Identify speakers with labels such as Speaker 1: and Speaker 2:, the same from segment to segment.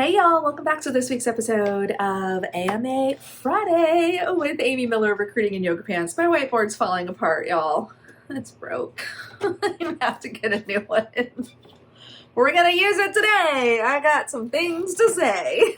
Speaker 1: Hey y'all, welcome back to this week's episode of AMA Friday with Amy Miller, Recruiting in Yoga Pants. My whiteboard's falling apart, y'all. It's broke. I have to get a new one. We're gonna use it today. I got some things to say.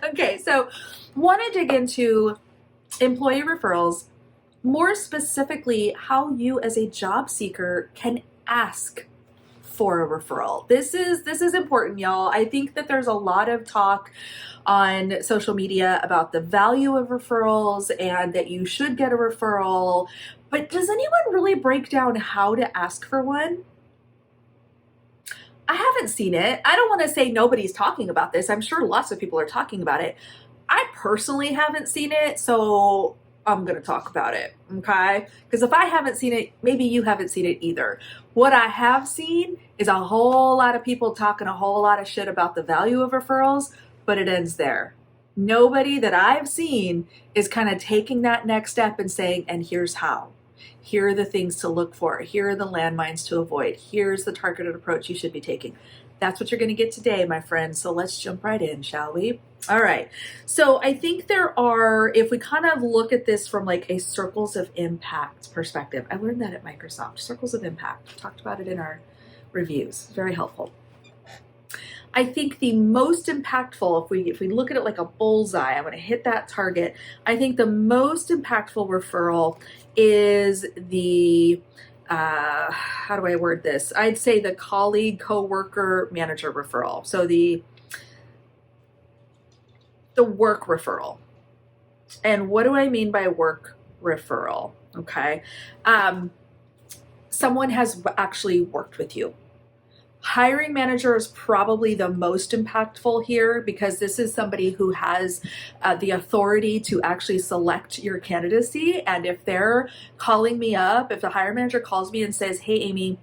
Speaker 1: Okay, so want to dig into employee referrals, more specifically how you as a job seeker can ask for a referral. This is important, y'all. I think that there's a lot of talk on social media about the value of referrals and that you should get a referral, but does anyone really break down how to ask for one? I haven't seen it. I don't want to say nobody's talking about this. I'm sure lots of people are talking about it. I personally haven't seen it, so I'm going to talk about it, okay? Because if I haven't seen it, maybe you haven't seen it either. What I have seen is a whole lot of people talking a whole lot of shit about the value of referrals, but it ends there. Nobody that I've seen is kind of taking that next step and saying, and here's how. Here are the things to look for. Here are the landmines to avoid. Here's the targeted approach you should be taking. That's what you're going to get today, my friends. So let's jump right in, shall we? All right. So I think there are, if we kind of look at this from like a circles of impact perspective, I learned that at Microsoft, circles of impact. We talked about it in our reviews. Very helpful. I think the most impactful, if we look at it like a bullseye, I'm going to hit that target. I think the most impactful referral is the how do I word this? I'd say the colleague, coworker, manager referral. So the work referral. And what do I mean by work referral? Okay. Someone has actually worked with you. Hiring manager is probably the most impactful here because this is somebody who has the authority to actually select your candidacy. And if they're calling me up, if the hiring manager calls me and says, hey, Amy,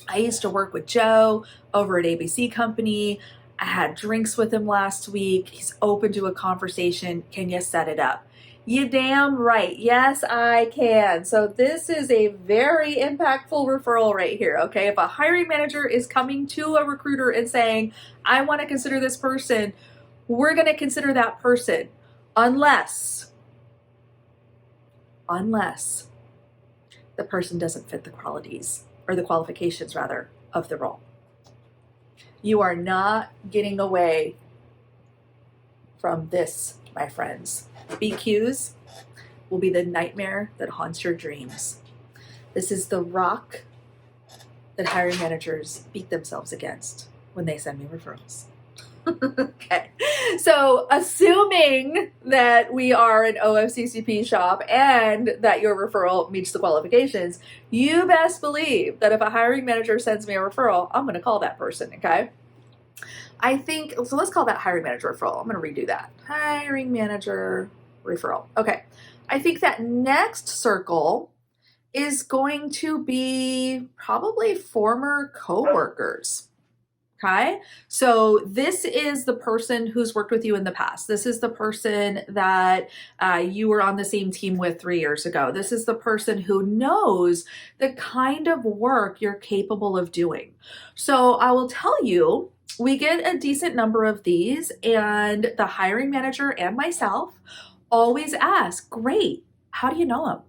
Speaker 1: I used to work with Joe over at ABC Company. I had drinks with him last week. He's open to a conversation. Can you set it up? You damn right. Yes, I can. So this is a very impactful referral right here, okay? If a hiring manager is coming to a recruiter and saying, I want to consider this person, we're going to consider that person unless the person doesn't fit the qualities, or the qualifications rather, of the role. You are not getting away from this, my friends. BQs will be the nightmare that haunts your dreams. This is the rock that hiring managers beat themselves against when they send me referrals. Okay, so assuming that we are an OFCCP shop and that your referral meets the qualifications, you best believe that if a hiring manager sends me a referral, I'm going to call that person, okay? I think, so let's call that hiring manager referral. I'm going to redo that. Hiring manager referral. Okay. I think that next circle is going to be probably former coworkers. Okay. So this is the person who's worked with you in the past. This is the person that you were on the same team with 3 years ago. This is the person who knows the kind of work you're capable of doing. So I will tell you, we get a decent number of these, and the hiring manager and myself always ask, great, how do you know them?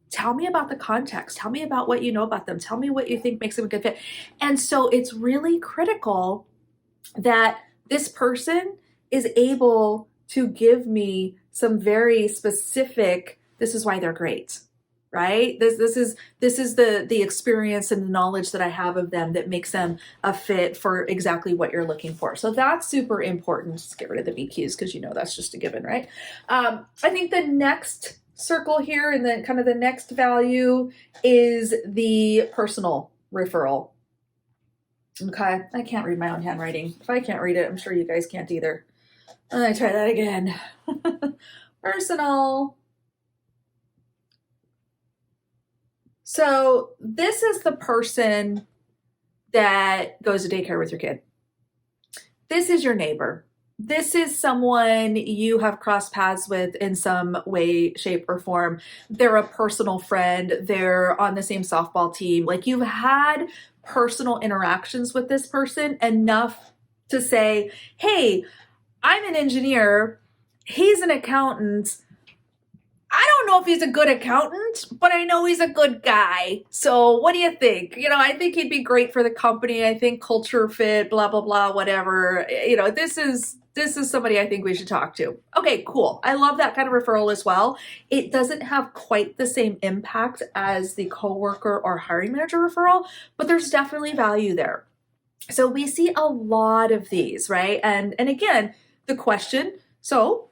Speaker 1: Tell me about the context. Tell me about what you know about them. Tell me what you think makes them a good fit. And so it's really critical that this person is able to give me some very specific, this is why they're great, right? This is the experience and the knowledge that I have of them that makes them a fit for exactly what you're looking for. So that's super important. Just get rid of the BQs because you know that's just a given, right? I think the next circle here and then kind of the next value is the personal referral. Okay, I can't read my own handwriting. If I can't read it, I'm sure you guys can't either. Let me try that again. Personal. So this is the person that goes to daycare with your kid. This is your neighbor. This is someone you have crossed paths with in some way, shape, or form. They're a personal friend. They're on the same softball team. Like, you've had personal interactions with this person enough to say, hey, I'm an engineer, he's an accountant. I don't know if he's a good accountant, but I know he's a good guy. So what do you think? I think he'd be great for the company. I think culture fit, blah, blah, blah, whatever. This is somebody I think we should talk to. Okay, cool. I love that kind of referral as well. It doesn't have quite the same impact as the coworker or hiring manager referral, but there's definitely value there. So we see a lot of these, right? And again, the question, so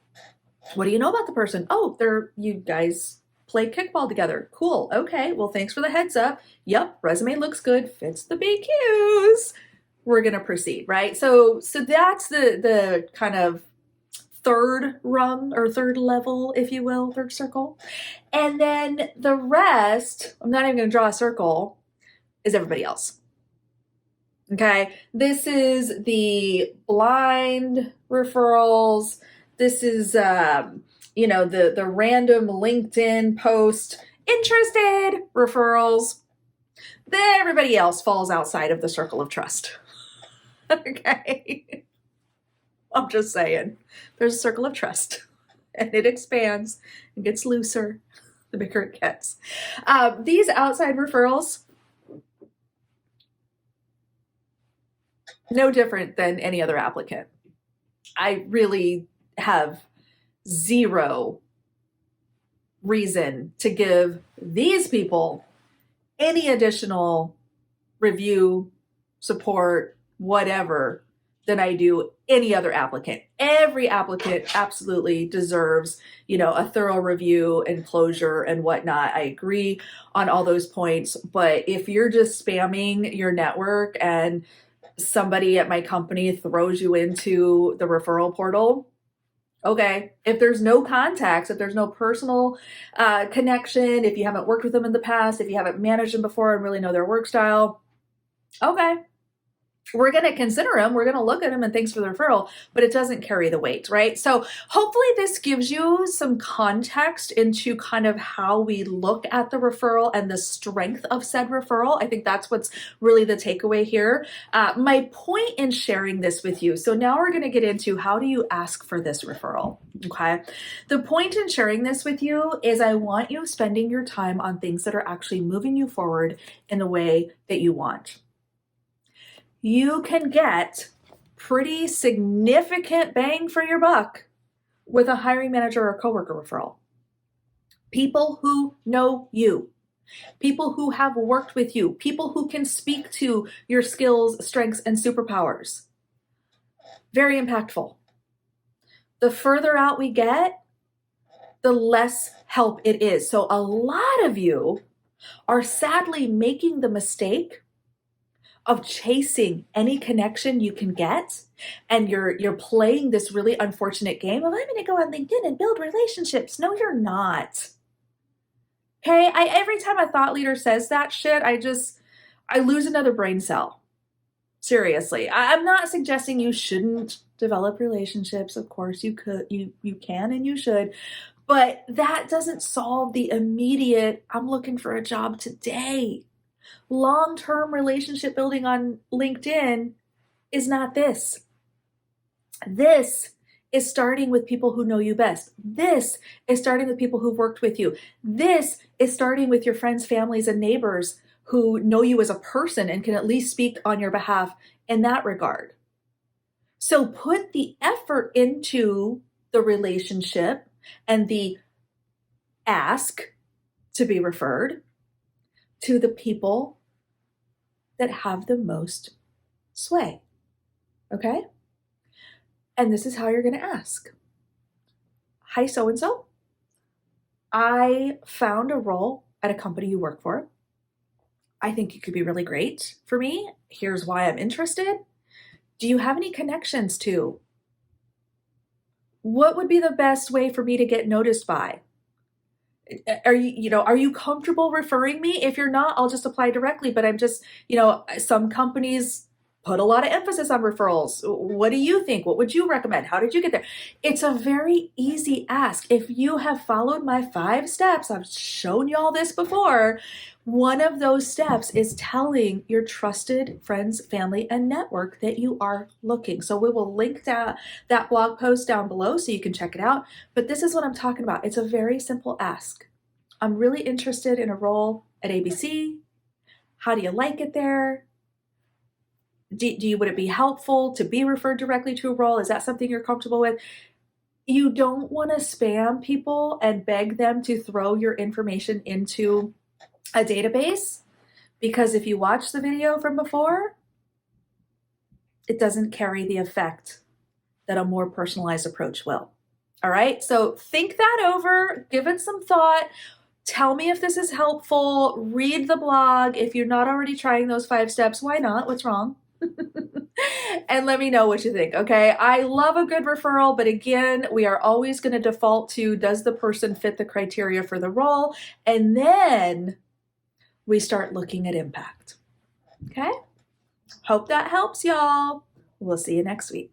Speaker 1: what do you know about the person? Oh, you guys play kickball together. Cool. Okay. Well, thanks for the heads up. Yep. Resume looks good. Fits the BQs. We're going to proceed, right? So that's the kind of third rung or third level, if you will, third circle. And then the rest, I'm not even going to draw a circle, is everybody else. Okay. This is the blind referrals. This is, the random LinkedIn post, interested referrals. Then everybody else falls outside of the circle of trust. Okay. I'm just saying, there's a circle of trust, and it expands and gets looser the bigger it gets. These outside referrals, no different than any other applicant. I really have zero reason to give these people any additional review, support, whatever, than I do any other applicant. Every applicant absolutely deserves, a thorough review and closure and whatnot. I agree on all those points. But if you're just spamming your network and somebody at my company throws you into the referral portal, okay, if there's no contacts, if there's no personal connection, if you haven't worked with them in the past, if you haven't managed them before and really know their work style, okay, we're going to consider them. We're going to look at them and thanks for the referral, but it doesn't carry the weight, right? So hopefully this gives you some context into kind of how we look at the referral and the strength of said referral. I think that's what's really the takeaway here. My point in sharing this with you. So now we're going to get into how do you ask for this referral? Okay. The point in sharing this with you is I want you spending your time on things that are actually moving you forward in the way that you want. You can get pretty significant bang for your buck with a hiring manager or coworker referral. People who know you, people who have worked with you, people who can speak to your skills, strengths, and superpowers. Very impactful. The further out we get, the less help it is. So a lot of you are sadly making the mistake of chasing any connection you can get, and you're playing this really unfortunate game of I'm going to go on LinkedIn and build relationships. No, you're not. Okay, every time a thought leader says that shit, I lose another brain cell. Seriously, I'm not suggesting you shouldn't develop relationships. Of course, you could, you can, and you should. But that doesn't solve the immediate, I'm looking for a job today. Long-term relationship building on LinkedIn is not this. This is starting with people who know you best. This is starting with people who've worked with you. This is starting with your friends, families, and neighbors who know you as a person and can at least speak on your behalf in that regard. So put the effort into the relationship and the ask to be referred to the people that have the most sway. Okay? And this is how you're going to ask. Hi, so-and-so. I found a role at a company you work for. I think it could be really great for me. Here's why I'm interested. Do you have any connections to? What would be the best way for me to get noticed by? Are you comfortable referring me? If you're not, I'll just apply directly. But I'm just, some companies put a lot of emphasis on referrals. What do you think? What would you recommend? How did you get there? It's a very easy ask. If you have followed my 5 steps, I've shown you all this before. One of those steps is telling your trusted friends, family, and network that you are looking. So we will link that blog post down below so you can check it out. But this is what I'm talking about. It's a very simple ask. I'm really interested in a role at ABC. How do you like it there? Would it be helpful to be referred directly to a role? Is that something you're comfortable with? You don't want to spam people and beg them to throw your information into a database, because if you watch the video from before, it doesn't carry the effect that a more personalized approach will. All right, so think that over, give it some thought. Tell me if this is helpful. Read the blog. If you're not already trying those 5 steps, why not? What's wrong? And let me know what you think, okay? I love a good referral, but again, we are always going to default to, does the person fit the criteria for the role? And then we start looking at impact, okay? Hope that helps, y'all. We'll see you next week.